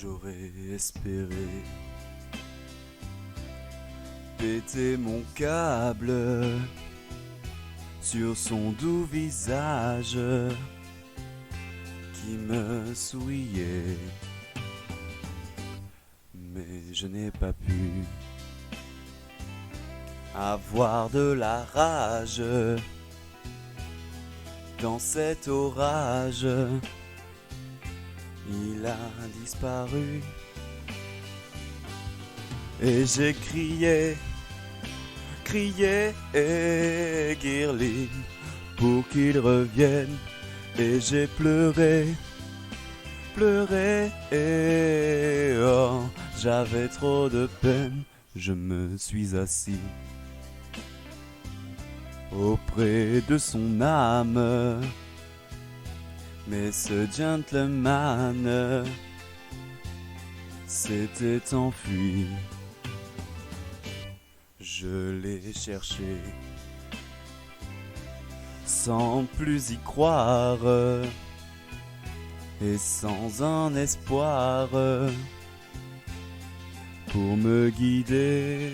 J'aurais espéré péter mon câble sur son doux visage qui me souriait, mais je n'ai pas pu avoir de la rage dans cet orage. Il a disparu et j'ai crié, Guerline pour qu'il revienne. Et j'ai pleuré, oh, j'avais trop de peine. Je me suis assis auprès de son âme. Mais ce gentleman s'était enfui. Je l'ai cherché sans plus y croire et sans un espoir pour me guider.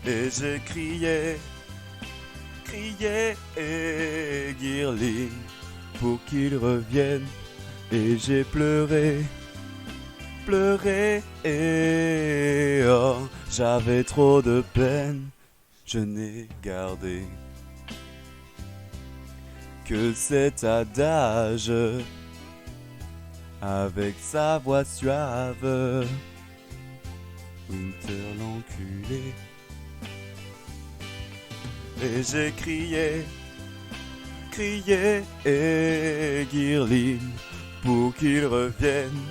Et j'ai crié, Guerline pour qu'il revienne. Et j'ai pleuré, oh, j'avais trop de peine. Je n'ai gardé que cet adage avec sa voix suave. Winter l'enculé. Et j'ai crié, Guerline pour qu'il revienne.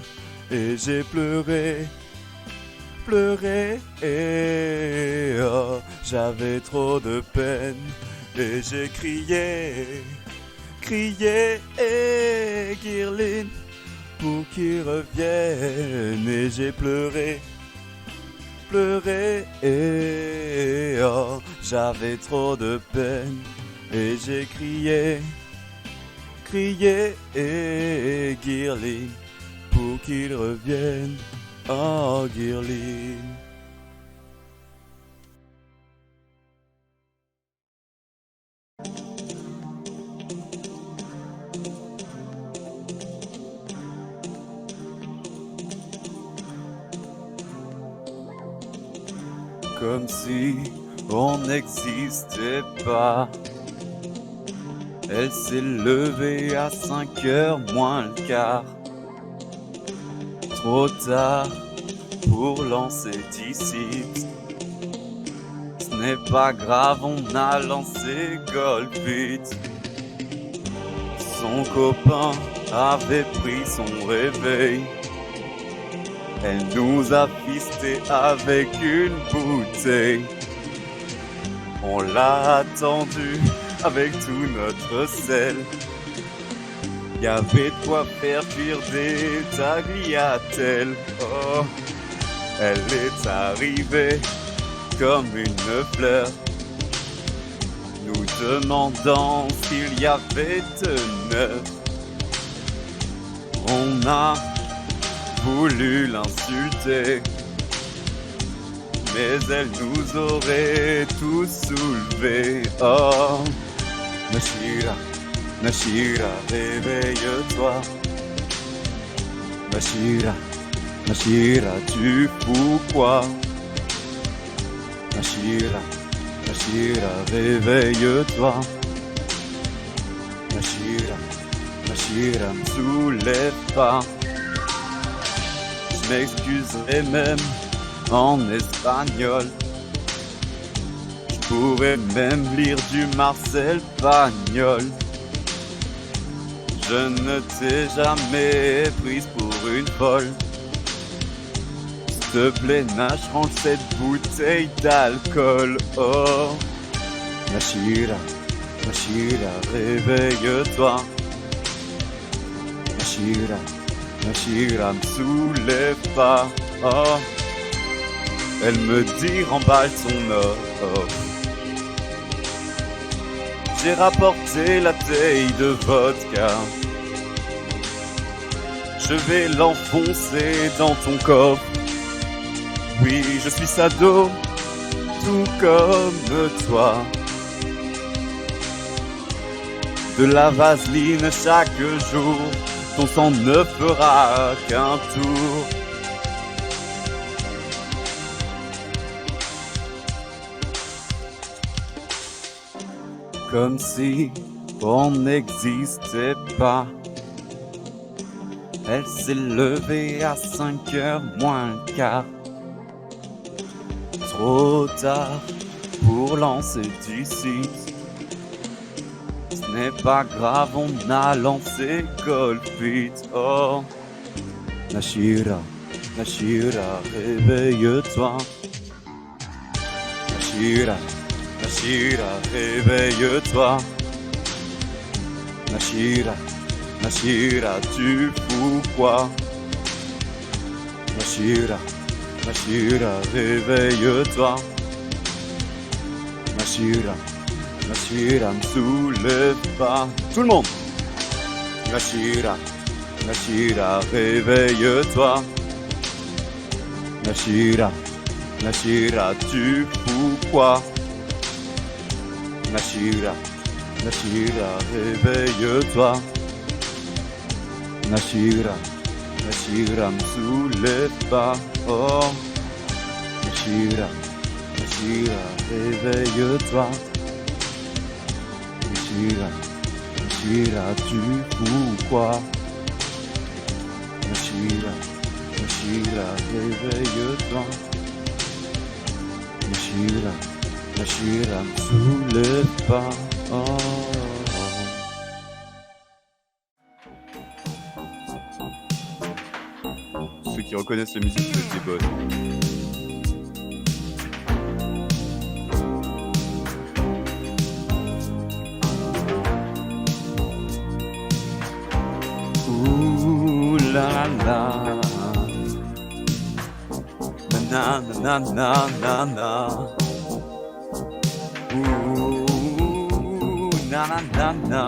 Et j'ai pleuré, oh, j'avais trop de peine. Et j'ai crié, Guerline pour qu'il revienne. Et j'ai pleuré, oh, j'avais trop de peine. Et j'ai crié, Guerline pour qu'il revienne. Oh, Guerline. Comme si on n'existait pas. Elle s'est levée à 5h moins le quart. Trop tard pour lancer d'ici. Ce n'est pas grave, on a lancé Golf vite. Son copain avait pris son réveil. Elle nous a fisté avec une bouteille. On l'a attendu avec tout notre sel. Y'avait de quoi faire cuire des tagliatelles. Oh, elle est arrivée comme une fleur, nous demandant s'il y avait de neuf. On a voulu l'insulter, mais elle nous aurait tous soulevés. Oh, Machira, réveille-toi. Machira, tu fous quoi? Machira, réveille-toi. Machira, me soulève pas. Je m'excuserai même en espagnol. Je pourrais même lire du Marcel Pagnol. Je ne t'ai jamais prise pour une folle. S'il te plaît, nage, range cette bouteille d'alcool. Oh, Machira, réveille-toi. Machira, me soulève pas. Oh, elle me dit remballe son or. J'ai rapporté la taille de vodka. je vais l'enfoncer dans ton coffre. Oui, je suis sado, tout comme toi. De la vaseline chaque jour, ton sang ne fera qu'un tour. Comme si on n'existait pas. Elle s'est levée à 5h moins le quart. Trop tard pour lancer du site. Ce n'est pas grave, on a lancé Golfit. Oh, Nashira, Nashira, réveille-toi. Nashira, Nashira, réveille-toi. Nashira, Nashira, tu fous quoi? Nashira, Nashira, réveille-toi. Nashira, Nashira, me soulève pas. Tout le monde. Nashira, Nashira, réveille-toi. Nashira, Nashira, tu fous quoi? Nashira, Nashira, réveille-toi. Nashira, Nashira, me soulève pas. Oh, Nashira, Nashira, réveille-toi. Nashira, Nashira, tu fous quoi? Nashira, Nashira, réveille-toi. Nashira, Nashira, me soulève pas. Oh. Ceux qui reconnaissent la musique, c'est bonne. Ouh la la, na na na na na na. Ouh na na na na.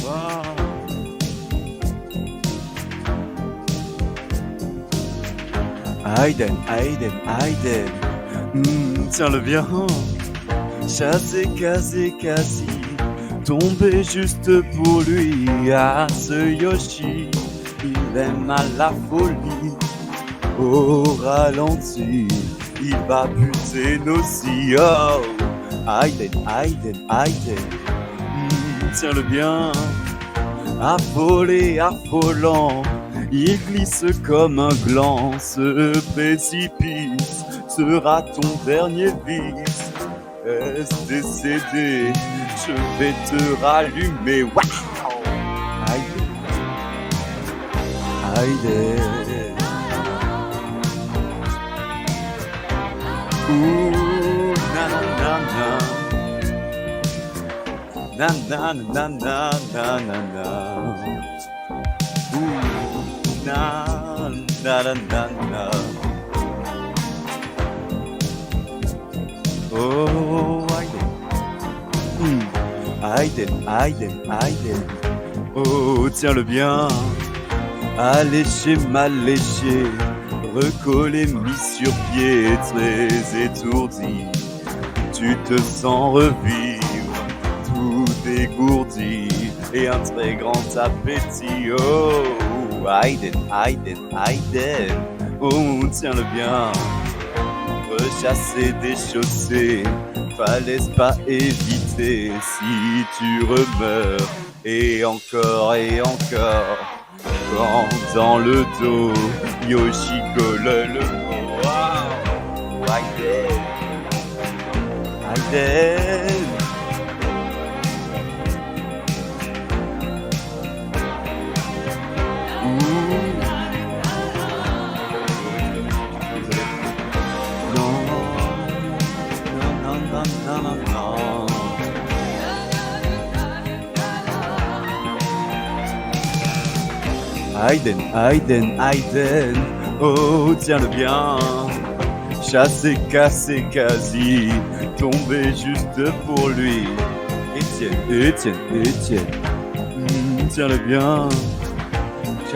Wow. Aiden, Aiden, Aiden, tiens-le bien. Chassé, casé, quasi, tombé juste pour lui. Ah, ce Yoshi, il aime à la folie. Au ralenti, il va buter nos si. Oh, Aiden, Aiden, Aiden, tiens-le bien. Affolé, affolant, il glisse comme un gland. Ce précipice sera ton dernier vice. STCD, je vais te rallumer. Waouh! Aïe, aïe, ouh, na na na na, na na na na na na na, ouh, na na na na na. Oh, Aiden, Aiden, Aiden, oh, tiens-le bien. Alléché, mal léché, recollé, mis sur pied, très étourdi. Tu te sens revivre, tout dégourdi, et un très grand appétit. Oh, Aiden, Aiden, Aiden, oh, tiens-le bien. Rechasser, déchausser, fallait pas éviter. Si tu remeurs, et encore, quand dans le dos, Yoshi colle le mot. Wow, Aiden, Aiden. Aiden, Aiden, Aiden, oh, tiens-le bien. Chassé, cassé, quasi, tombé juste pour lui. Étienne, Étienne, Étienne, tiens-le bien.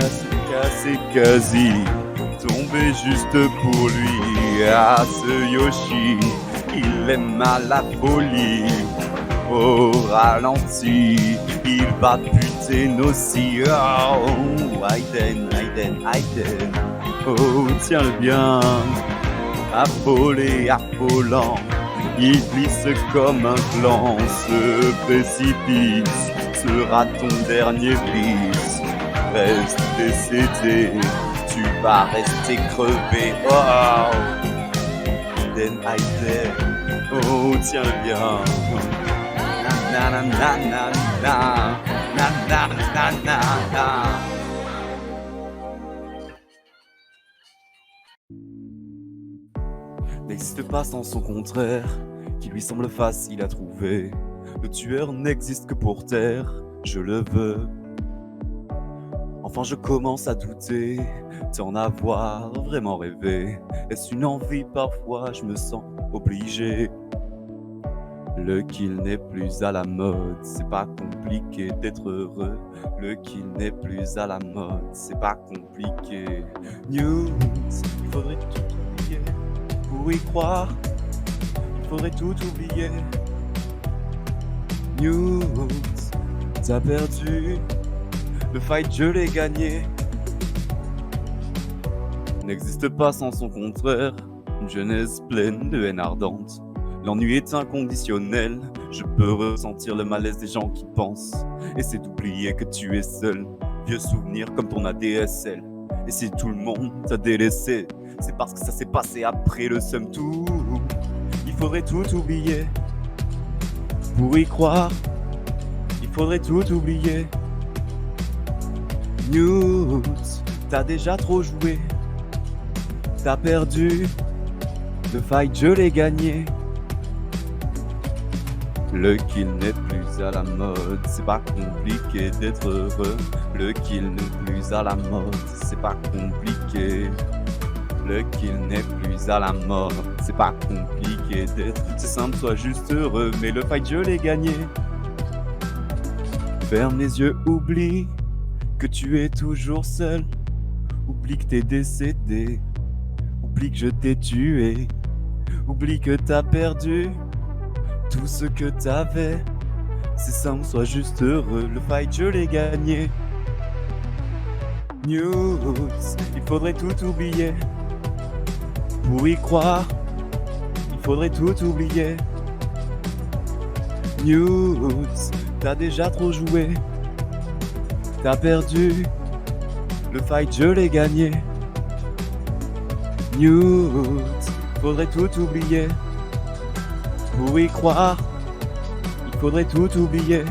c'est quasi tombé juste pour lui. Ah, ce Yoshi, il aime à la folie. Au ralenti, il va buter nos si. Oh, Aiden. Oh, tiens-le bien. Affolé, affolant, il glisse comme un flanc. Ce précipice sera ton dernier vice. Reste décédé, tu vas rester crevé. Oh, Aiden, oh, tiens-le bien. Na na na na na na na na na na. N'existe pas sans son contraire, qui lui semble facile à trouver. Le tueur n'existe que pour taire, je le veux. Enfin je commence à douter, d'en avoir vraiment rêvé. Est-ce une envie parfois, je me sens obligé. Le kill n'est plus à la mode, c'est pas compliqué d'être heureux. Le kill n'est plus à la mode, c'est pas compliqué. News, il faudrait tout oublier. Pour y croire, il faudrait tout oublier. News, t'as perdu, le fight je l'ai gagné. N'existe pas sans son contraire, une jeunesse pleine de haine ardente. L'ennui est inconditionnel, je peux ressentir le malaise des gens qui pensent. Et c'est d'oublier que tu es seul, vieux souvenir comme ton ADSL. Et si tout le monde t'a délaissé, c'est parce que ça s'est passé après le somme tout. Il faudrait tout oublier. Pour y croire, il faudrait tout oublier. News, t'as déjà trop joué. T'as perdu, le fight je l'ai gagné. Le kill n'est plus à la mode, c'est pas compliqué d'être heureux. Le kill n'est plus à la mode, c'est pas compliqué. Le kill n'est plus à la mode, c'est pas compliqué d'être. C'est simple, sois juste heureux, mais le fight je l'ai gagné. Ferme les yeux, oublie que tu es toujours seul. Oublie que t'es décédé, oublie que je t'ai tué. Oublie que t'as perdu tout ce que t'avais. C'est simple, sois juste heureux, le fight je l'ai gagné. News, il faudrait tout oublier. Pour y croire, il faudrait tout oublier. News, t'as déjà trop joué. T'as perdu, le fight je l'ai gagné. News, faudrait tout oublier. Pour y croire, il faudrait tout oublier.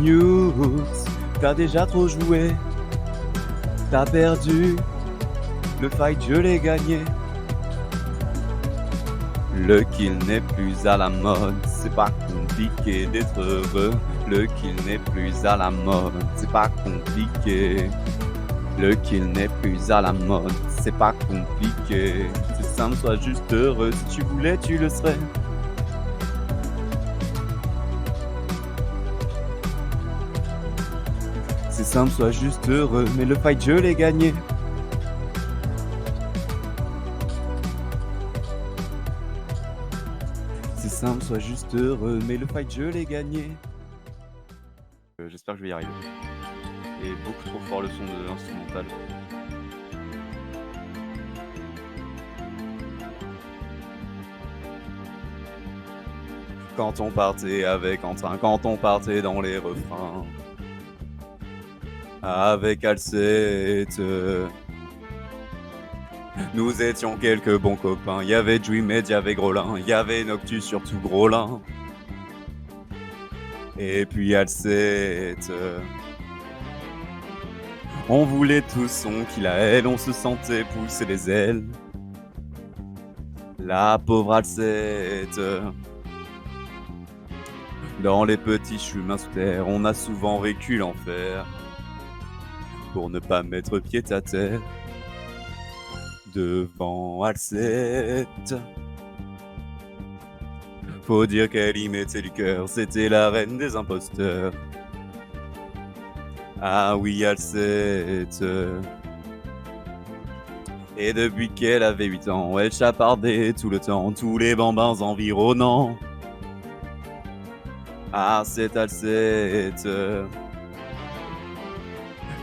News, t'as déjà trop joué. T'as perdu, le fight je l'ai gagné. Le kill n'est plus à la mode, c'est pas compliqué d'être heureux. Le kill n'est plus à la mode, c'est pas compliqué. Le kill n'est plus à la mode, c'est pas compliqué. C'est simple, sois juste heureux, si tu voulais tu le serais. C'est simple, sois juste heureux, mais le fight je l'ai gagné. C'est simple, sois juste heureux, mais le fight je l'ai gagné. J'espère que je vais y arriver. Et beaucoup trop fort le son de l'instrumental. Quand on partait avec Quentin, quand on partait dans les refrains, avec Alcette, nous étions quelques bons copains. Il y avait Dreamed, il y avait Grolin, il y avait Noctus, surtout Grolin. Et puis Alcette. On voulait tous son qu'il a elle, on se sentait pousser les ailes. La pauvre Alcette. Dans les petits chemins sous terre, on a souvent vécu l'enfer. Pour ne pas mettre pied à terre devant Alcette. Faut dire qu'elle y mettait du cœur, c'était la reine des imposteurs. Ah oui, Alceste. Et depuis qu'elle avait 8 ans, elle chapardait tout le temps, tous les bambins environnants. Ah, c'est Alceste.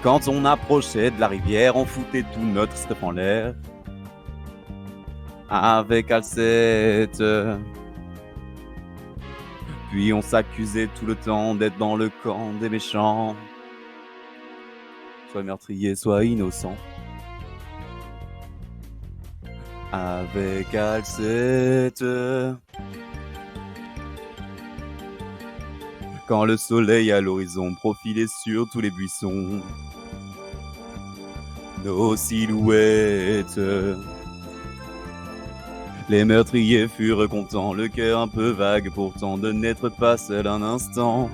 Quand on approchait de la rivière, on foutait tout notre stuff en l'air. Avec Alceste. Puis on s'accusait tout le temps d'être dans le camp des méchants. Soit meurtrier, soit innocent. Avec Alceste. Quand le soleil à l'horizon profilait sur tous les buissons, nos silhouettes. Les meurtriers furent contents, le cœur un peu vague pourtant de n'être pas seul un instant.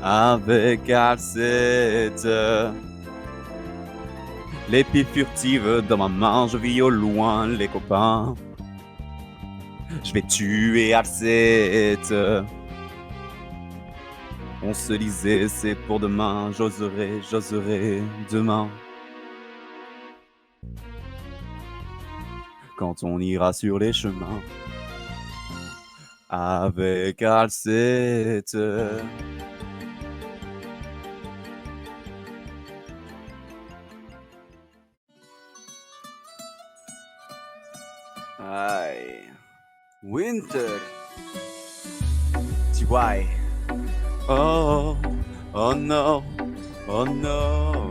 Avec Alceste. L'épée furtive dans ma main, je vis au loin les copains. Je vais tuer Alceste. On se disait c'est pour demain, j'oserai demain. Quand on ira sur les chemins avec Alceste. Aïe. Winter. TY. Oh, oh no, oh no.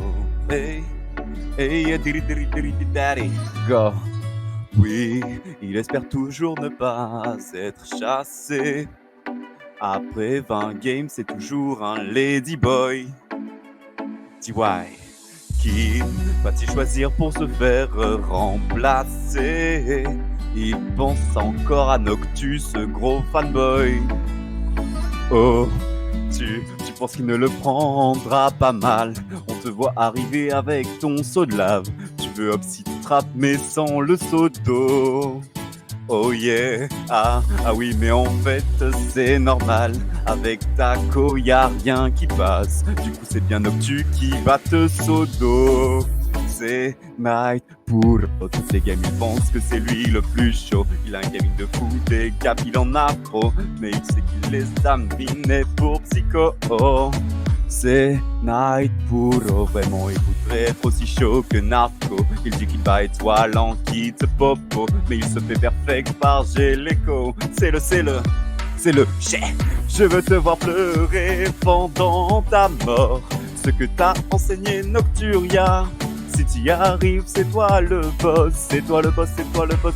Hey, hey, daddy, go. Oui, il espère toujours ne pas être chassé. Après 20 games, c'est toujours un ladyboy. TY. Qui va-t-il choisir pour se faire remplacer? Il pense encore à Noctus, ce gros fanboy. Oh, tu penses qu'il ne le prendra pas mal? On te voit arriver avec ton seau de lave. Tu veux Obsitrap mais sans le seau d'eau. Oh yeah, ah oui, mais en fait c'est normal. Avec Taco y'a rien qui passe. Du coup c'est bien Noctu qui va te sodo. C'est Night pour toutes les gamins pensent que c'est lui le plus chaud. Il a un gaming de fou, des caps il en a pro. Mais il sait qu'il les examine pour psycho. C'est Night Puro, vraiment il voudrait être aussi chaud que Narco. Il dit qu'il va étoile en kit popo, mais il se fait perfect par Géléco. C'est le chef. Je veux te voir pleurer pendant ta mort. Ce que t'as enseigné Nocturia. Si t'y arrives, c'est toi le boss, c'est toi le boss,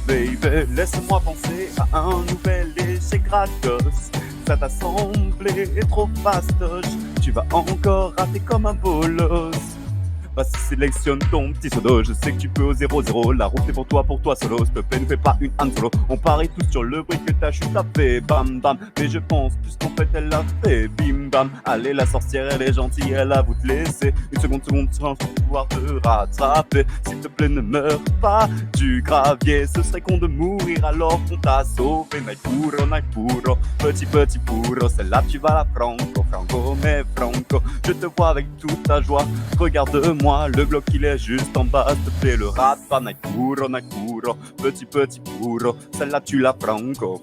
baby. Laisse-moi penser à un nouvel échec gratos. Ça t'a semblé trop fastoche, tu vas encore rater comme un bolos. Vas-y, sélectionne ton petit sodo, je sais que tu peux au 0-0. La route est pour toi solo, s'il te plaît, ne fais pas une hand solo. On parie tous sur le bruit que ta chute a fait, bam bam. Mais je pense plus qu'en fait elle l'a fait, bim bam. Allez, la sorcière, elle est gentille, elle a vous te laisser une seconde, sans pouvoir te rattraper. S'il te plaît, ne meurs pas du gravier, ce serait con de mourir alors qu'on t'a sauvé. Night puro, petit puro, celle-là tu vas la franco, mais franco. Je te vois avec toute ta joie, regarde-moi, le bloc il est juste en bas, s'il te plaît le rate pas. Night puro, petit puro, celle-là tu la franco,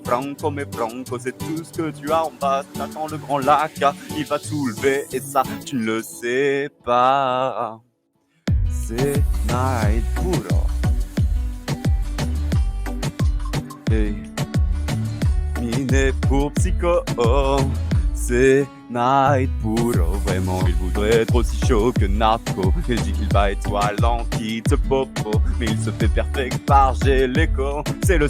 mais franco, c'est tout ce que tu as en bas. T'attends le grand lac, il va soulever et ça tu ne le sais pas. C'est Night Puro. Hey. Miné pour psycho. C'est Night Puro. Vraiment, il voudrait être aussi chaud que Narco. Il dit qu'il va étoile en kit popo, mais il se fait perfect par Géléco. C'est le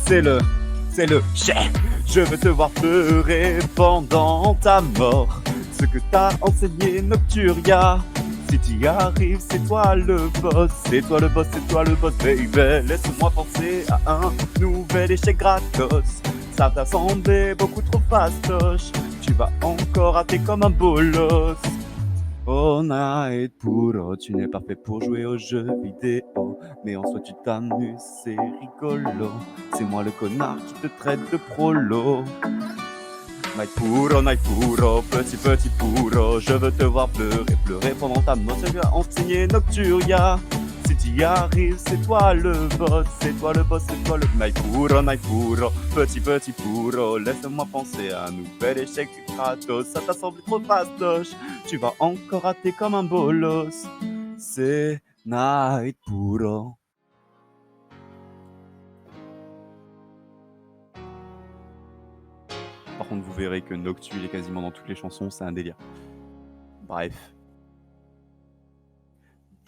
chef. Je veux te voir pleurer pendant ta mort. Ce que t'as enseigné Nocturia. Si t'y arrives, c'est toi le boss, baby. Laisse-moi penser à un nouvel échec gratos. Ça t'a semblé beaucoup trop fastoche, tu vas encore rater comme un bolos. Oh Night Puro, tu n'es pas fait pour jouer aux jeux vidéo, mais en soi tu t'amuses, c'est rigolo. C'est moi le connard qui te traite de prolo. Night Puro, petit petit Puro, je veux te voir pleurer, pleurer pendant ta mort, je vais enseigner Nocturia. Si t'y arrives, c'est toi le boss, c'est toi le boss, c'est toi le Night Puro, petit petit Puro, laisse-moi penser à un nouvel échec du Kratos, ça t'a semblé trop fastoche, tu vas encore rater comme un bolos, c'est Night Puro. Par contre, vous verrez que Noctu, il est quasiment dans toutes les chansons, c'est un délire. Bref.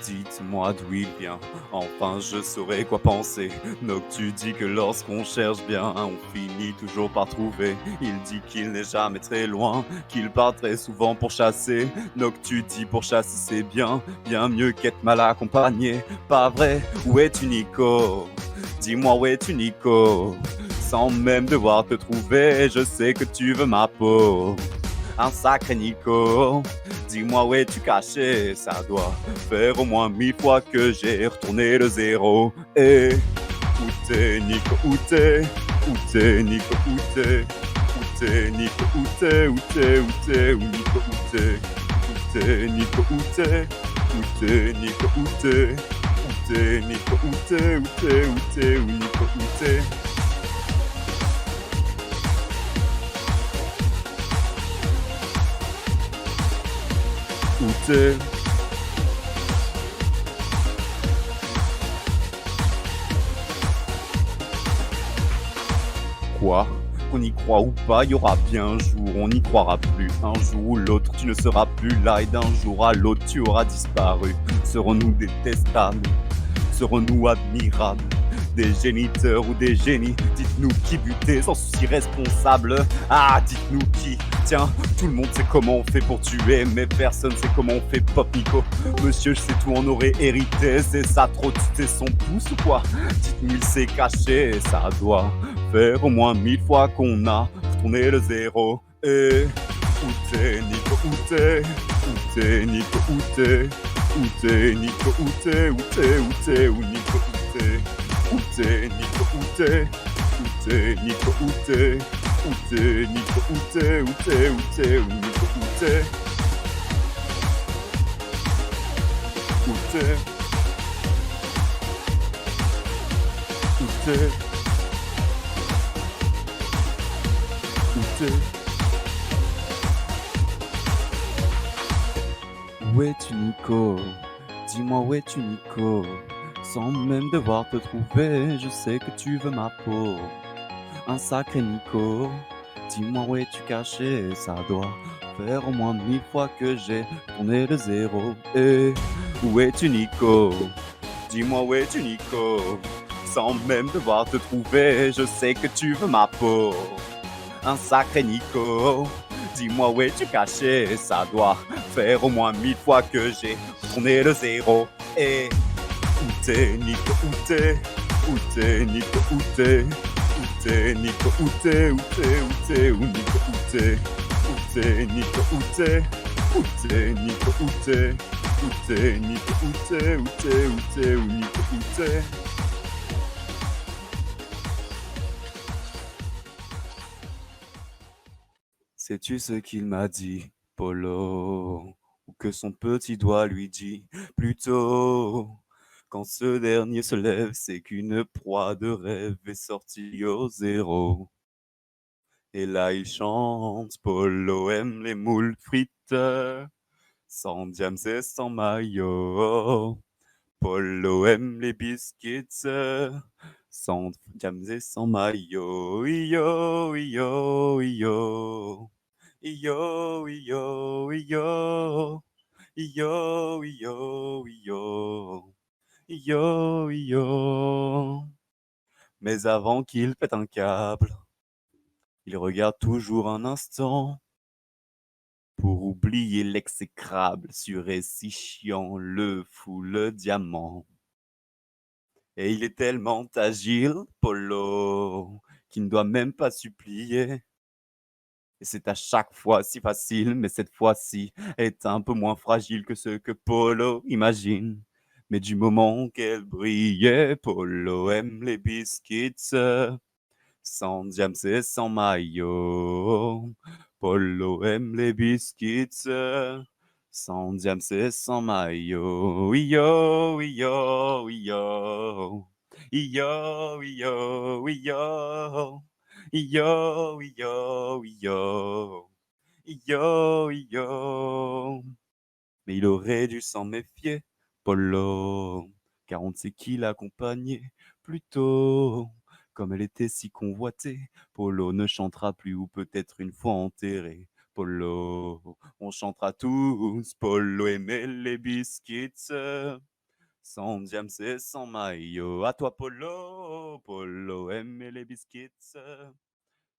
Dites-moi d'où il vient, enfin je saurais quoi penser. Noctu dit que lorsqu'on cherche bien, on finit toujours par trouver. Il dit qu'il n'est jamais très loin, qu'il part très souvent pour chasser. Noctu dit pour chasser c'est bien, bien mieux qu'être mal accompagné. Pas vrai, où es-tu Nico? Dis-moi où es-tu Nico? Sans même devoir te trouver, je sais que tu veux ma peau. Un sacré Nico, dis-moi où es-tu caché? Ça doit faire au moins 1000 fois que j'ai retourné le zéro. Et où t'es Nico, où t'es? Où t'es Nico, où t'es? Où t'es Nico, où t'es? Où t'es, où t'es? Où Nico, où t'es? Où t'es Nico, où t'es? Où t'es Nico, où t'es? Où t'es Nico, où t'es? Où t'es, où t'es? Où Nico, où t'es? Où t'es? Quoi? Qu'on y croit ou pas, il y aura bien un jour, on n'y croira plus. Un jour ou l'autre, tu ne seras plus là et d'un jour à l'autre, tu auras disparu. Serons-nous détestables? Serons-nous admirables? Des géniteurs ou des génies? Dites-nous qui butait sans souci responsable. Ah, dites-nous qui? Tiens, tout le monde sait comment on fait pour tuer, mais personne sait comment on fait pop Nico. Monsieur, je sais tout, on aurait hérité, c'est ça trop tuer son pouce ou quoi? Dites-nous, il s'est caché, ça doit faire au moins 1000 fois qu'on a retourné le zéro. Et où t'es Nico, où t'es? Où t'es Nico, où t'es? Où t'es Nico, où t'es? Où t'es, où t'es? Où Nico, où t'es? Où t'es Nico, où t'es? Où t'es Nico, où t'es? Où t'es Nico, où t'es? Où t'es, où t'es? Où Nico, où t'es? Où t'es? Où t'es? Où t'es? Où es-tu Nico? Dis-moi où es-tu Nico? Sans même devoir te trouver, je sais que tu veux ma peau. Un sacré Nico, dis-moi où es-tu caché? Ça doit faire au moins 1000 fois que j'ai tourné le zéro. Et où es-tu Nico? Dis-moi où es-tu Nico? Sans même devoir te trouver, je sais que tu veux ma peau. Un sacré Nico, dis-moi où es-tu caché? Ça doit faire au moins 1000 fois que j'ai tourné le zéro. Et où t'es Nico, où t'es? Où t'es Nico, où t'es? Où t'es Nico, où t'es? Où t'es, où t'es? Où Nico, où t'es? Où t'es Nico, où t'es? Où t'es Nico, où t'es? Où t'es Nico, où t'es? Où t'es, où t'es? Où Nico, où t'es? Sais-tu ce qu'il m'a dit, Polo? Ou que son petit doigt lui dit plutôt? Quand ce dernier se lève, c'est qu'une proie de rêve est sortie au zéro. Et là, il chante, Polo aime les moules frites, sans diams et sans maillot. Polo aime les biscuits, sans diams et sans maillot. Yo, yo, yo. Yo, yo, yo. Yo, yo, yo. Yo, yo. Mais avant qu'il pète un câble, il regarde toujours un instant pour oublier l'exécrable sur et si chiant le fou le diamant. Et il est tellement agile, Polo, qu'il ne doit même pas supplier. Et c'est à chaque fois si facile, mais cette fois-ci est un peu moins fragile que ce que Polo imagine. Mais du moment qu'elle brillait, Polo aime les biscuits, Sans Diams et sans maillot, Polo aime les biscuits. Sans Diams et sans maillot, yo, yo, yo. Yo, yo, yo. Yo, yo, yo. Yo, yo. Mais il aurait dû s'en méfier, Polo, car on ne sait qui l'accompagnait plus tôt. Comme elle était si convoitée, Polo ne chantera plus ou peut-être une fois enterré. Polo, on chantera tous, Polo aimait les biscuits. Sans Diams et sans maillot, à toi Polo, Polo aimait les biscuits.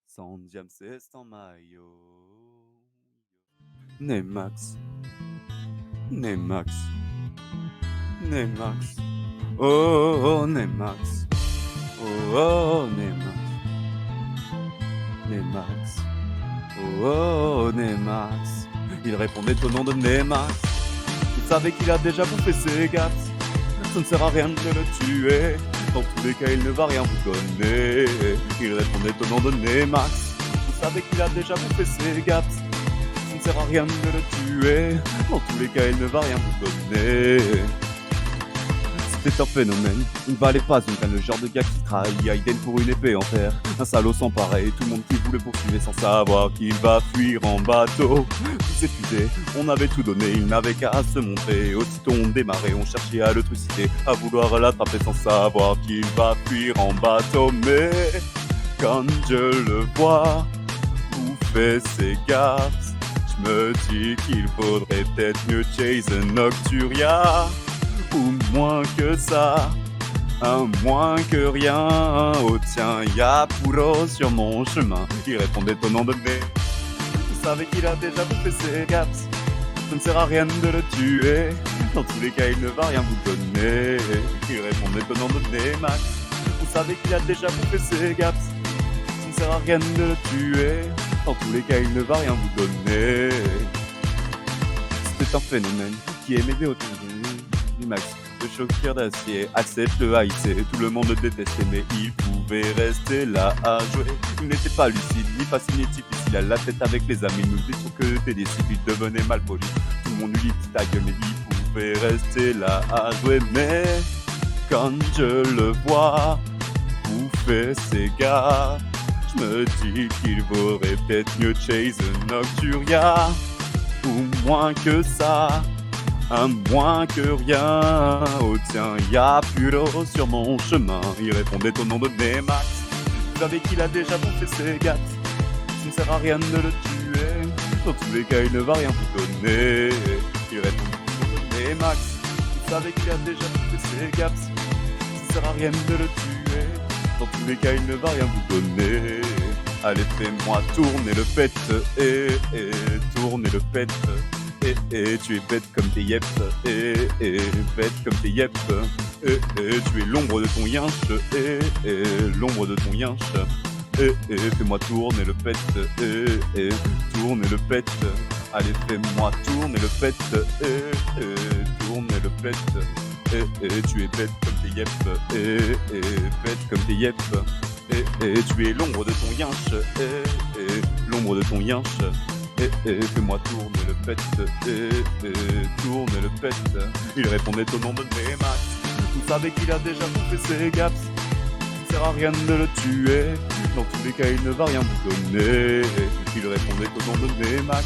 Sans Diams et sans maillot. Nemax, Nemax, Nemax, oh Nemax, oh Nemax, Nemax, oh Nemax. Il répondait au nom de Nemax. Vous savez qu'il a déjà bouffé ses gâtes. Ça ne sert à rien de le tuer. Dans tous les cas, il ne va rien vous donner. Il répondait au nom de Nemax. Vous savez qu'il a déjà bouffé ses gâtes. Ça ne sert à rien de le tuer. Dans tous les cas, il ne va rien vous donner. C'était un phénomène, il ne valait pas une canne, le genre de gars qui trahit Aiden pour une épée en fer. Un salaud sans pareil, tout le monde qui voulait poursuivre sans savoir qu'il va fuir en bateau. Tous épuisés, on avait tout donné, il n'avait qu'à se montrer. Aussitôt on démarrait, on cherchait à le trucider, à vouloir l'attraper sans savoir qu'il va fuir en bateau. Mais quand je le vois bouffer ses gaffes, je me dis qu'il faudrait peut-être mieux chase Nocturia. Ou moins que ça, un moins que rien. Oh tiens, y'a Puro sur mon chemin. Il répondait au nom de Né. Vous savez qu'il a déjà bouffé ses gaps. Ça ne sert à rien de le tuer. Dans tous les cas, il ne va rien vous donner. Il répondait au nom de Nemax. Vous savez qu'il a déjà bouffé ses gaps. Ça ne sert à rien de le tuer. Dans tous les cas, il ne va rien vous donner. C'était un phénomène qui aimait des autour Max, le choqueur d'acier, accepte le haïssé, tout le monde le détestait, mais il pouvait rester là à jouer. Il n'était pas lucide, ni facile, ni difficile, à la tête avec les amis, nous disions que tes disciples, il devenait mal poli. Tout le monde lui dit ta gueule, mais il pouvait rester là à jouer. Mais quand je le vois bouffer ses gars, je me dis qu'il vaudrait peut-être mieux chase Nocturia, ou moins que ça. Un moins que rien, oh tiens, y'a Puro sur mon chemin. Il répondait au nom de Nemax. Vous savez qu'il a déjà bouffé ses gâtes. Ça ne sert à rien de le tuer. Dans tous les cas, il ne va rien vous donner. Il répondait au nom de Nemax. Vous savez qu'il a déjà bouffé ses gâtes. Ça ne sert à rien de le tuer. Dans tous les cas, il ne va rien vous donner. Allez, fais-moi tourner le pet, tourner le pet. Tu es bête comme tes yep, bête comme tes yep, tu es l'ombre de ton yinche, l'ombre de ton yinche, fais-moi tourner le pet, tourner le pet, allez fais-moi tourner le pet, tourner le pet, tu es bête comme tes yep, bête comme tes yep, tu es l'ombre de ton yinche, l'ombre de ton yinche. Fais-moi tourner le pet, tourner le pet. Il répondait au nom de Nemax. Vous savez qu'il a déjà bouffé ses gaps. Ça ne sert à rien de le tuer. Dans tous les cas, il ne va rien vous donner. Il répondait au nom de Nemax.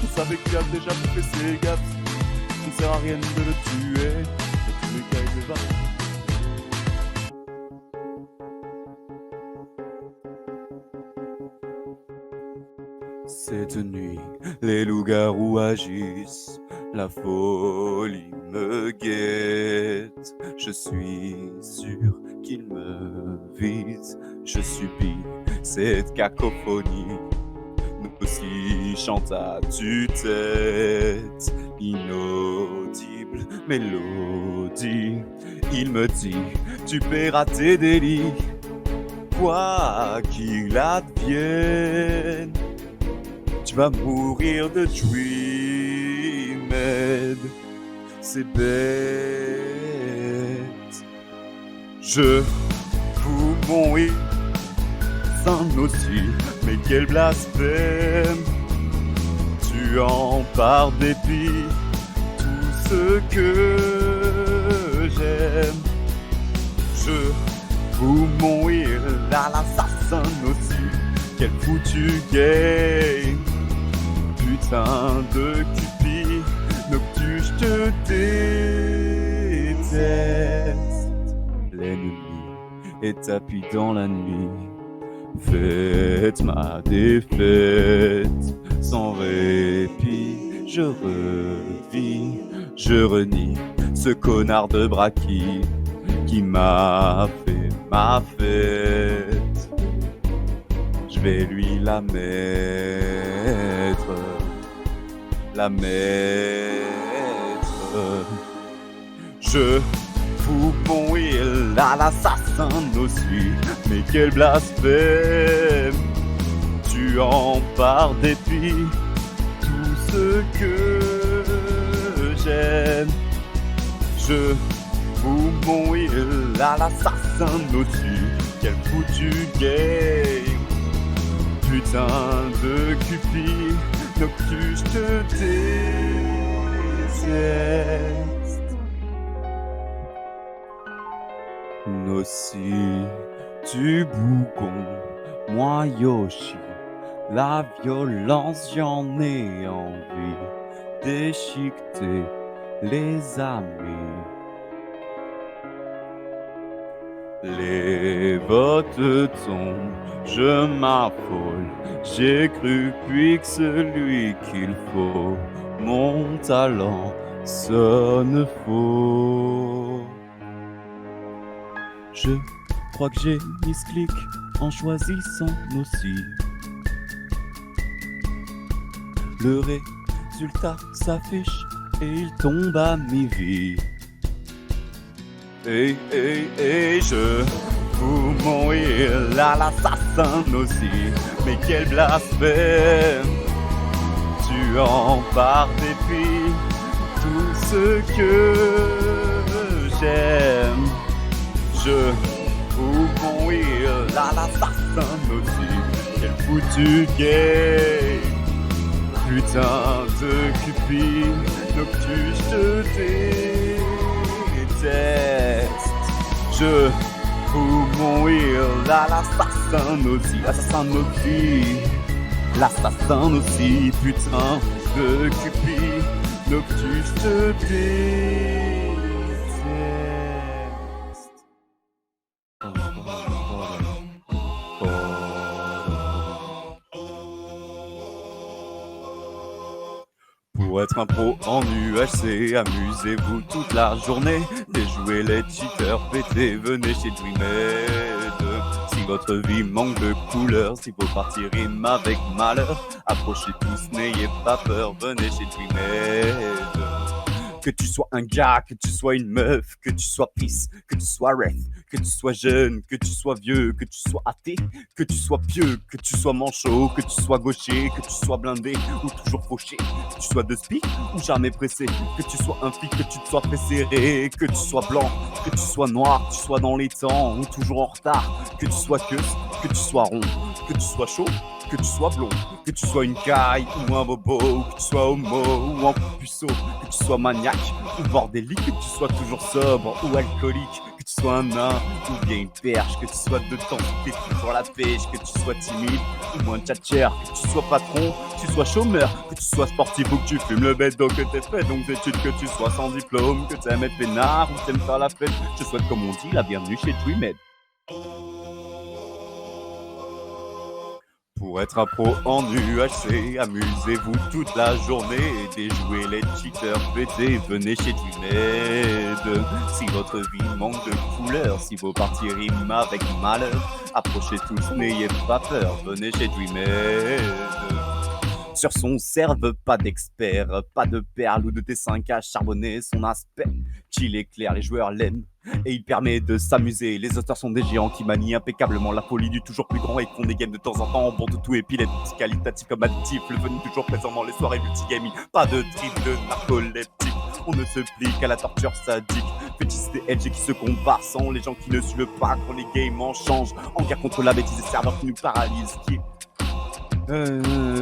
Vous savez qu'il a déjà bouffé ses gaps. Ça ne sert à rien de le tuer. Dans tous les cas, il ne va rien. Cette nuit, les loups-garous agissent, la folie me guette. Je suis sûr qu'ils me visent, je subis cette cacophonie. Nous aussi chante à tue-tête, inaudible mélodie. Il me dit, tu paieras tes délits, quoi qu'il advienne. Tu vas mourir de Dreamed, c'est bête. Je vous mon l'assassin aussi. Mais quel blasphème! Tu en par dépit tout ce que j'aime. Je fous mon will à l'assassin aussi. Quel foutu game! Putain de Cupid, Noctus, je te déteste. L'ennemi est tapis dans la nuit. Faites ma défaite sans répit. Je revis, je renie ce connard de Braki qui m'a fait ma fête. Je vais lui la mettre, la mettre. Je fous mon will à l'assassin aussi. Mais quel blasphème! Tu en par dépit tout ce que j'aime. Je fous mon will à l'assassin aussi. Quel foutu game! Putain de Cupid, Noctus, je te déteste. Nossi, tu bougon, moi Yoshi, la violence j'en ai envie, déchiqueter les amis. Les votes tombent, je m'affole, j'ai cru puis que celui qu'il faut, mon talent sonne faux. Je crois que j'ai misclic en choisissant aussi. Le résultat s'affiche et il tombe à mi-vie. Et je fous mon will à l'assassin aussi. Mais quel blasphème! Tu en par dépit tout ce que j'aime. Je fous mon will à l'assassin aussi. Quel foutu game! Putain de Cupid, Noctus, je te déteste. Je fous mon will à l'assassin aussi. Assassin aussi. L'assassin aussi. Putain de Cupid, Noctus, je te déteste. Pour être un pro en UHC, amusez-vous toute la journée. Déjouez les cheaters, pétez, venez chez Dreamed. Si votre vie manque de couleur, si vos parties riment avec malheur, approchez tous, n'ayez pas peur, venez chez Dreamed. Que tu sois un gars, que tu sois une meuf, que tu sois pisse, que tu sois ref, que tu sois jeune, que tu sois vieux, que tu sois athée, que tu sois pieux, que tu sois manchot, que tu sois gaucher, que tu sois blindé ou toujours fauché, que tu sois de speak ou jamais pressé, que tu sois un flic, que tu te sois fait serrer, que tu sois blanc, que tu sois noir, que tu sois dans les temps ou toujours en retard, que tu sois queue, que tu sois rond, que tu sois chaud, que tu sois blond, que tu sois une caille ou un bobo, que tu sois homo ou un puceau, que tu sois maniaque ou bordélique, que tu sois toujours sobre ou alcoolique, que tu sois un nain ou bien une perche, que tu sois de temps que tu toujours la pêche, que tu sois timide ou moins tchatcher, que tu sois patron, que tu sois chômeur, que tu sois sportif ou que tu fumes le bédo, que t'aies fait donc d'études, que tu sois sans diplôme, que t'aimes être peinard ou que t'aimes faire la fête. Je souhaite, comme on dit, la bienvenue chez Dreamed. Pour être un pro en UHC, amusez-vous toute la journée. Déjouez les cheaters, pétez, venez chez Dreamed. Si votre vie manque de couleur, si vos parties riment avec malheur, approchez tous, n'ayez pas peur, venez chez Dreamed. Sur son serve, pas d'expert, pas de perles ou de T5 à charbonner son aspect. Qu'il est clair, les joueurs l'aiment et il permet de s'amuser. Les auteurs sont des géants qui manient impeccablement la folie du toujours plus grand et font des games de temps en temps. Bon de tout épileptique, qualitatif comme additif, le venu toujours présent dans les soirées multigaming. Pas de trip de narcoleptique, on ne se plie qu'à la torture sadique. fétichistes des LG qui se comparent sans les gens qui ne suivent pas quand les games en changent. En guerre contre la bêtise des serveurs qui nous paralysent.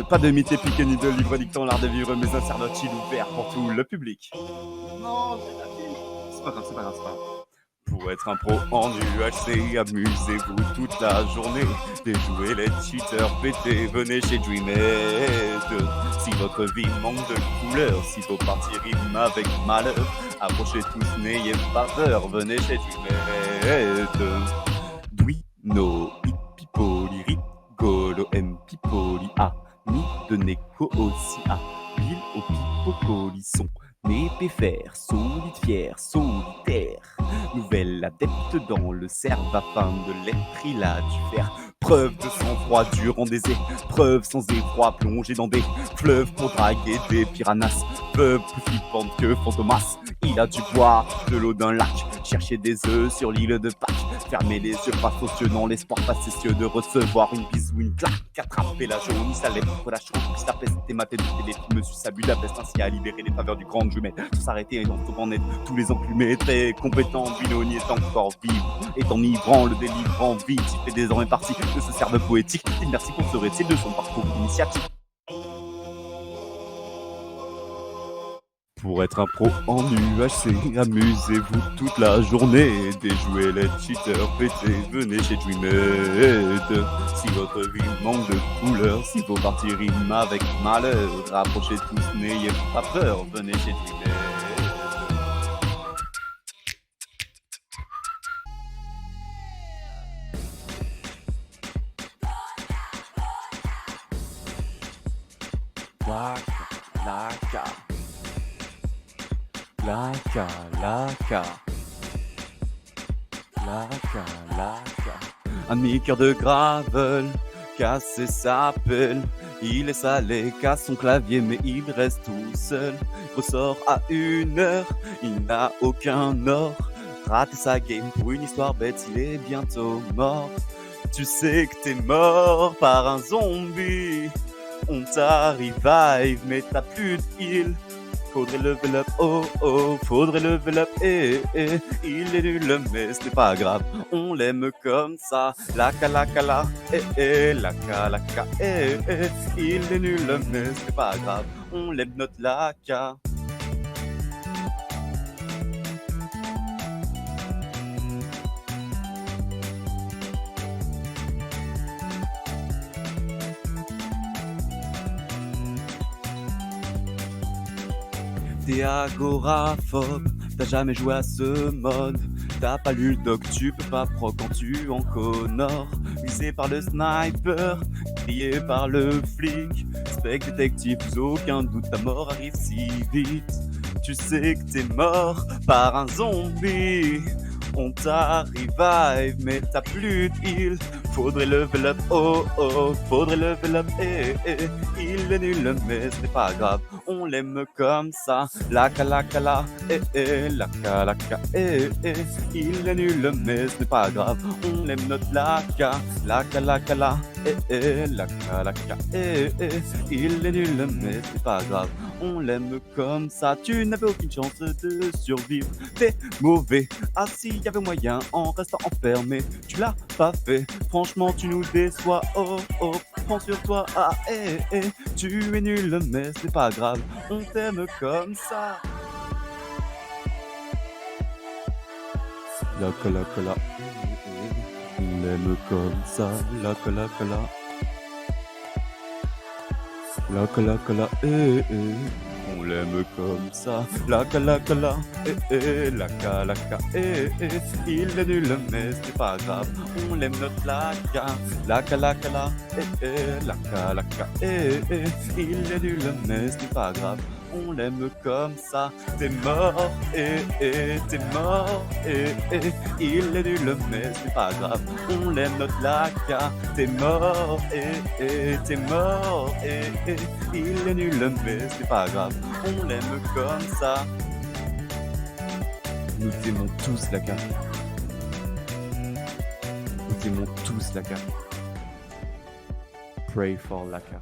Pas de mythe épique ni de livre dictant l'art de vivre, mais un serveur chill ouvert pour tout le public. Non, j'ai la fille. C'est pas grave, c'est pas grave, c'est pas grave. Pour être un pro en UHC, amusez-vous toute la journée. Déjouez les cheaters, pétez, venez chez Dreamhead. Si votre vie manque de couleur, si vos parties riment avec malheur, approchez tous, n'ayez pas peur, venez chez Dreamhead. Dwino, hippipoli, rigolo, mpipoli, ami de Neko aussi, ville au pipocolisson. Épée fer, solide fier, solitaire. Nouvelle adepte dans le cerf afin de l'être, il a dû faire preuve de sang-froid durant des épreuves sans effroi, plongé dans des fleuves pour draguer des piranhas. Fleuve plus flippante que Fantomas. Il a dû boire de l'eau d'un lac, chercher des œufs sur l'île de Pâques, fermer les yeux face aux cieux dans l'espoir facétieux de recevoir une bise ou une claque. Attraper la jaunisse, la lèvre pour la chance, puis la peste et mater de téléfilms sus à Budapest, ainsi à libérer les faveurs du grand jumet, sans s'arrêter et dans son en être tous les emplumés, très compétents. Binoni est encore vivre, est enivrant, le délivrant vite, il fait désormais partie de ce cerveau poétique. Il merci pour ce récit de son parcours initiatique. Pour être un pro en UHC, amusez-vous toute la journée. Déjouez les cheaters, pétez, venez chez Dreamhead. Si votre vie manque de couleur, si vos parties riment avec malheur, rapprochez tous, n'ayez pas peur, venez chez Dreamhead. Un demi-cœur de gravel, cassé sa pelle. Il est salé, casse son clavier, mais il reste tout seul. Ressort à 1h, il n'a aucun or. Raté sa game pour une histoire bête, il est bientôt mort. Tu sais que t'es mort par un zombie. On t'a revive, mais t'as plus de heal. Faudrait level up, oh oh, faudrait level up, il est nul, mais ce n'est pas grave, on l'aime comme ça. La la ka, il est nul, mais ce n'est pas grave, on l'aime notre laka. T'es agoraphobe, t'as jamais joué à ce mode. T'as pas lu le doc, tu peux pas pro quand tu en connors. Visé par le sniper, grillé par le flic. Spec détective, aucun doute, ta mort arrive si vite. Tu sais que t'es mort par un zombie. On t'a revive, mais t'as plus de heal. Faudrait level up, oh oh, faudrait level up, il est nul, mais ce n'est pas grave, on l'aime comme ça. La la ka, il est nul, mais ce n'est pas grave, on aime notre laka. La la il est nul, mais ce n'est pas grave, on l'aime comme ça. Tu n'avais aucune chance de survivre, t'es mauvais. Ah si, y avait moyen en restant enfermé, tu l'as pas fait. Franchement, tu nous déçois, oh oh, prends sur toi, tu es nul, mais c'est pas grave, on t'aime comme ça. La cola, on l'aime comme ça, la cola. La cola, on l'aime comme ça. La cola, la ka, il est nul, mais c'est pas grave, on l'aime notre laka. La cola, la ka, il est nul, mais c'est pas grave, on l'aime comme ça. T'es mort, t'es mort, il est nul, mais c'est pas grave, on l'aime notre laka. T'es mort, t'es mort, il est nul, mais c'est pas grave, on l'aime comme ça. Nous t'aimons tous, Laka. Nous t'aimons tous, Laka. Pray for Laka.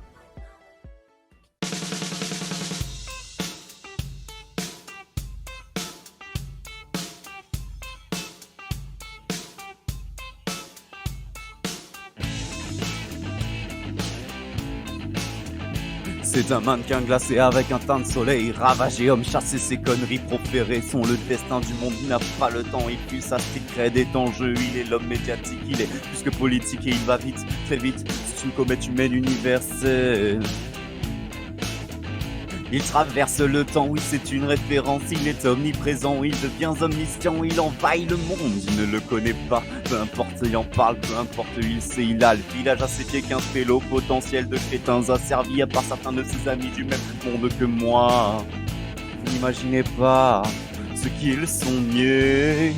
C'est un mannequin glacé avec un teint de soleil ravagé, homme chassé, ses conneries proférées sont le destin du monde. Il n'a pas le temps, il fuit sa street cred est en jeu. Il est l'homme médiatique, il est plus que politique et il va vite, très vite. C'est une comète humaine universelle. Il traverse le temps, oui c'est une référence, il est omniprésent, il devient omniscient, il envahit le monde, il ne le connaît pas, peu importe il en parle, peu importe il sait, il a le village à ses pieds qu'un pélo potentiel de crétins asservis, à part certains de ses amis du même monde que moi. Vous n'imaginez pas ce qu'ils sont niais.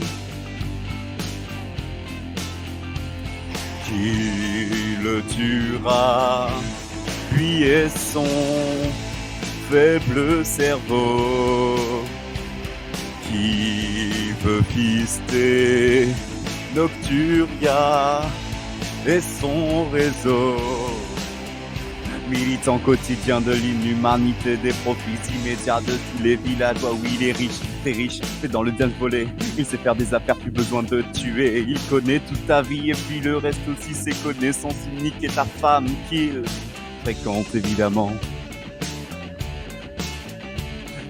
Qui le tuera, lui et son faible cerveau qui veut fister Nocturia et son réseau. Militant quotidien de l'inhumanité, des profits immédiats de tous les villageois. Oui, il est riche, très riche, mais dans le dance volley, il sait faire des affaires, plus besoin de tuer. Il connaît toute ta vie et puis le reste aussi, ses connaissances uniques et ta femme qu'il fréquente évidemment.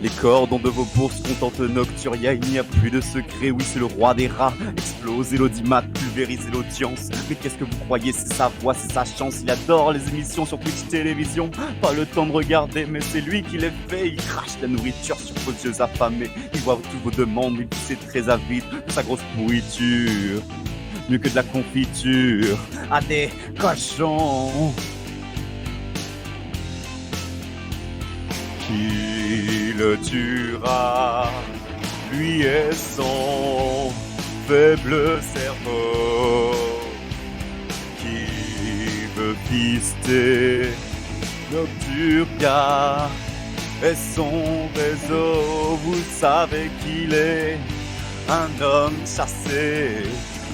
Les cordons de vos bourses contentent Nocturia, il n'y a plus de secret, oui c'est le roi des rats. Exploser l'audimat, pulvériser l'audience. Mais qu'est-ce que vous croyez, c'est sa voix, c'est sa chance. Il adore les émissions sur Twitch Télévision. Pas le temps de regarder, mais c'est lui qui les fait. Il crache la nourriture sur vos yeux affamés. Il voit toutes vos demandes, il est très avide de sa grosse pourriture. Mieux que de la confiture à des cochons. Qui le tuera, lui et son faible cerveau, qui veut pister Nocturia et son réseau. Vous savez qu'il est un homme chassé,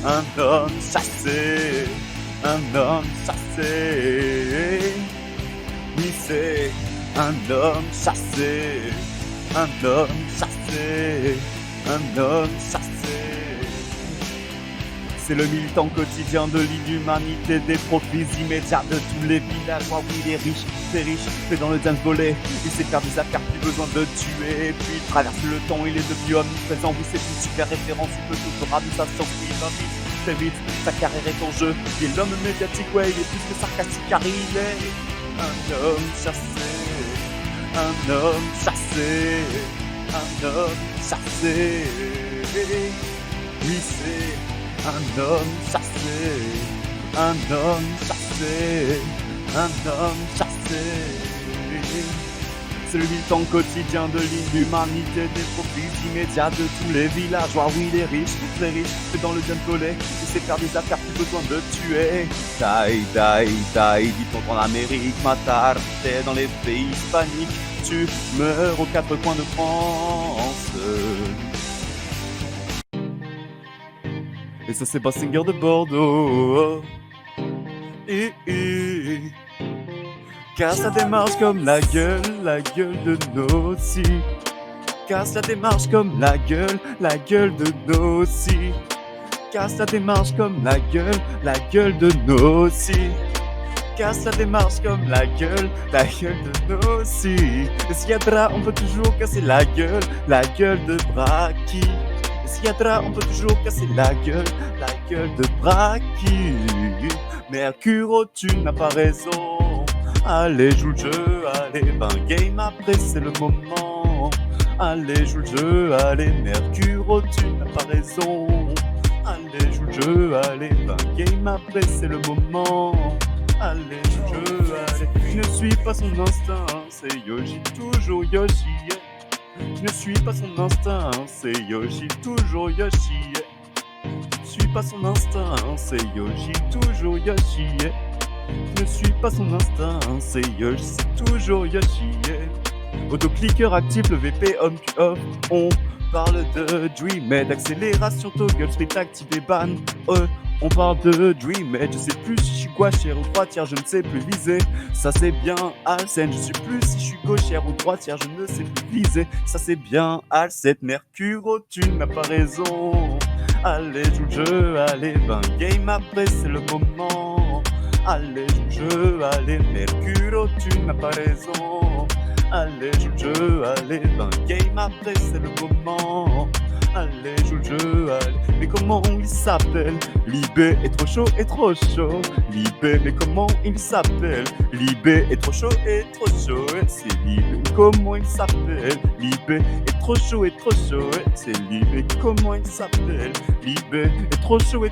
un homme chassé, un homme chassé. Oui, c'est un homme chassé, un homme chassé, un homme chassé. C'est le militant quotidien de l'inhumanité, des profits immédiats de tous les villageois. Oui, il est riche, très riche, fait dans le dance volley. Il sait faire des affaires, plus besoin de tuer. Et puis il traverse le temps, il est devenu omniprésent. Oui, c'est une super référence, il peut tout ramener sa science. Il va vite, très vite, sa carrière est en jeu. Il est l'homme médiatique, ouais, il est plus que sarcastique car il est un homme chassé. Un homme chassé, un homme chassé. Oui, c'est un homme chassé, un homme chassé, un homme chassé. C'est le militant quotidien de l'inhumanité, des profits immédiats de tous les villageois. Oui, il est riche, très riche, c'est dans le dance volley. Il sait faire des affaires, plus besoin de tuer. Die, dit-on en Amérique, matar, t'es dans les pays hispaniques. Tu meurs aux quatre coins de France. Et ça c'est Bassinger de Bordeaux. Car ça démarche comme la gueule de Nossi. Car ça démarche comme la gueule de Nossi. Car ça démarche comme la gueule de Nossi. Car ça démarche comme la gueule de Nossi. Et s'il y a drap, on peut toujours casser la gueule de Braki. Et s'il y a drap, on peut toujours casser la gueule de Braki. Mercuro, tu n'as pas raison. Allez, joue le jeu, allez, 20 game après, c'est le moment. Allez, joue le jeu, allez, Mercuro, tu n'as pas raison. Allez, joue le jeu, allez, 20 game après, c'est le moment. Allez, joue le jeu, allez. Je ne suis pas son instinct, c'est Yoshi, toujours Yoshi. Je ne suis pas son instinct, c'est Yoshi, toujours Yoshi. Je ne suis pas son instinct, c'est Yoshi, toujours Yoshi. Je ne suis pas son instinct, c'est Yoshi, c'est toujours Yoshi. Autoclicker actif, le VP on off, on parle de Dreamhead, accélération toggle, split activé ban. On parle de Dreamhead, je sais plus si je suis gauchère ou droitière, je ne sais plus viser. Ça c'est bien Alcen, je sais plus si je suis gauchère ou droitière, je ne sais plus viser. Ça c'est bien Alcet, Mercuro, tu n'as pas raison. Allez, joue le jeu, allez, 20 game après, c'est le moment. Allez, joue le jeu, allez, Mercuro, tu n'as pas raison. Allez, joue le jeu, allez, 20 game après, c'est le moment. Allez, joue le jeu, allez. Mais comment il s'appelle? Libé est trop chaud, est trop chaud. Libé, mais comment il s'appelle? Libé est trop chaud, et c'est Libé. Comment il s'appelle? Libé est trop chaud, et c'est Libé. Comment il s'appelle? Libé est trop chaud,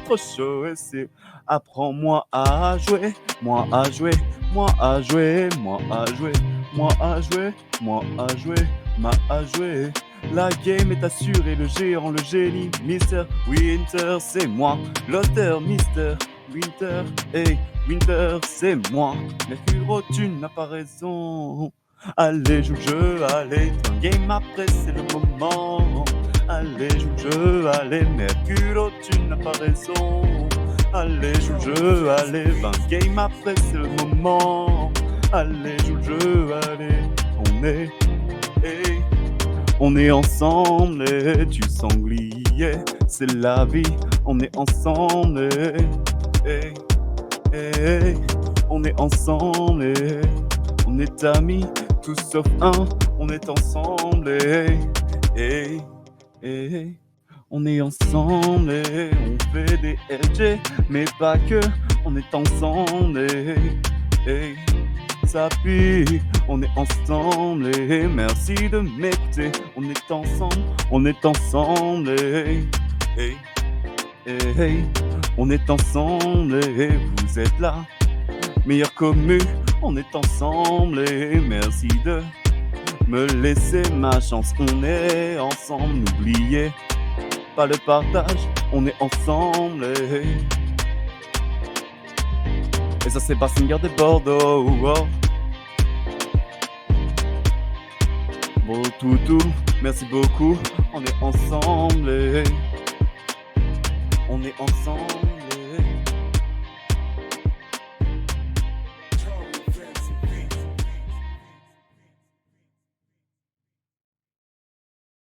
et c'est. Apprends-moi à jouer, moi à jouer, moi à jouer, moi à jouer, moi à jouer, moi à jouer, moi à jouer. La game est assurée, le géant, le génie, Mr. Winter, c'est moi. L'auteur, Mr. Winter, hey, Winter, c'est moi. Mercuro, tu n'as pas raison. Allez, joue le jeu, allez, un game après, c'est le moment. Allez, joue le jeu, allez, Mercuro, tu n'as pas raison. Allez, joue le jeu, allez, 20 game après, c'est le moment. Allez, joue le jeu, allez, on est ensemble, et tu sanglier, c'est la vie, on est ensemble, on est ensemble, on est amis, tous sauf un, on est ensemble, on est ensemble, on fait des LG, mais pas que, on est ensemble, ça pue, on est ensemble, merci de m'écouter, on est ensemble, on est ensemble, on est ensemble, vous êtes là, meilleure commu, on est ensemble, merci de me laisser ma chance, on est ensemble, n'oubliez pas le partage, on est ensemble. Et ça c'est Bassinger de Bordeaux. Oh. Bon toutou, merci beaucoup, on est ensemble. On est ensemble.